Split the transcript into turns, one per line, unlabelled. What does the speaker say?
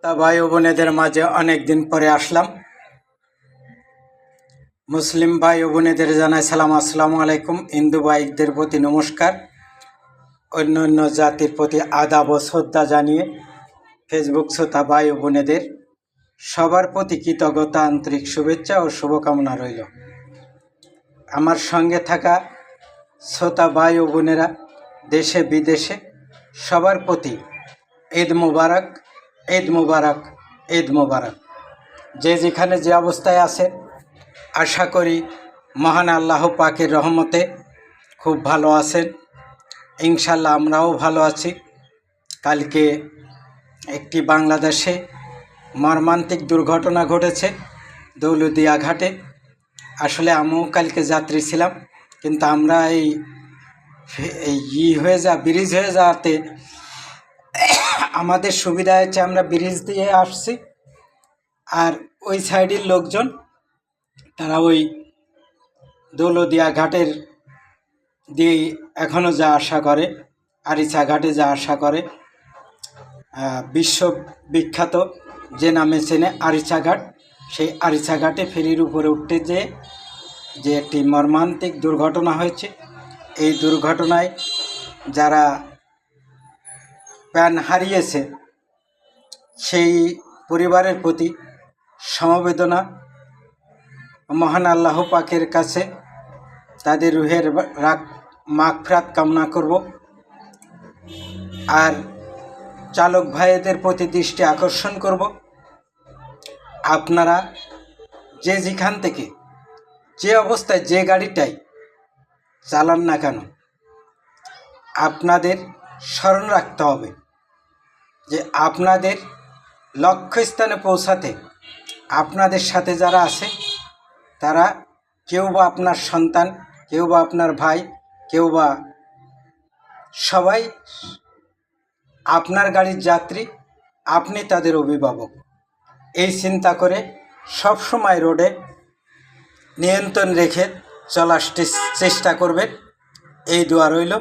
তা ভাই ও বোনেদের মাঝে অনেক দিন পরে আসলাম। মুসলিম ভাই ও বোনেদের জানাই সালাম, আসসালামু আলাইকুম। হিন্দু ভাইদের প্রতি নমস্কার, অন্য অন্য জাতির প্রতি আদাব ও শ্রদ্ধা জানিয়ে ফেসবুক শ্রোতা ভাই ও বোনেদের সবার প্রতি কৃতজ্ঞতা, আন্তরিক শুভেচ্ছা ও শুভকামনা রইল। আমার সঙ্গে থাকা শ্রোতা ভাই ও বোনেরা দেশে বিদেশে সবার প্রতি ঈদ মুবারক, ঈদ মুবারক, ঈদ মুবারক। যে যেখানে যে অবস্থায় আছে আশা করি মহান আল্লাহ পাকের রহমতে খুব ভালো আছেন। ইনশাল্লাহ আমরাও ভালো আছি। কালকে একটি বাংলাদেশে মর্মান্তিক দুর্ঘটনা ঘটেছে দৌলতদিয়া ঘাটে। আসলে আমিও কালকে যাত্রী ছিলাম, কিন্তু আমরা এই ব্রিজ হয়ে যাওয়াতে আমাদের সুবিধা হয়েছে, আমরা ব্রিজ দিয়ে আসছি। আর ওই সাইডের লোকজন তারা ওই দৌলতদিয়া ঘাটের দিয়ে এখনও যা আশা করে, আরিচা ঘাটে যা আশা করে। বিশ্ববিখ্যাত যে নামে চেনে আরিচা ঘাট, সেই আরিচা ঘাটে ফেরির উপরে উঠতে যে একটি মর্মান্তিক দুর্ঘটনা হয়েছে। এই দুর্ঘটনায় যারা প্রাণ হারিয়েছে সেই পরিবারের প্রতি সমবেদনা, মহান আল্লাহ পাকের কাছে তাদের রুহের মাগফিরাত কামনা করব। আর চালক ভাইদের প্রতি দৃষ্টি আকর্ষণ করব, আপনারা যে যেখান থেকে যে অবস্থায় যে গাড়িটাই চালান না কেন, আপনাদের স্মরণ রাখতে হবে যে আপনাদের লক্ষ্যস্থানে পৌঁছাতে আপনাদের সাথে যারা আছে তারা কেউ বা আপনার সন্তান, কেউ বা আপনার ভাই, কেউ বা সবাই আপনার গাড়ির যাত্রী, আপনি তাদের অভিভাবক। এই চিন্তা করে সব সময় রোডে নিয়ন্ত্রণ রেখে চলার চেষ্টা করবেন। এই দোয়া রইল।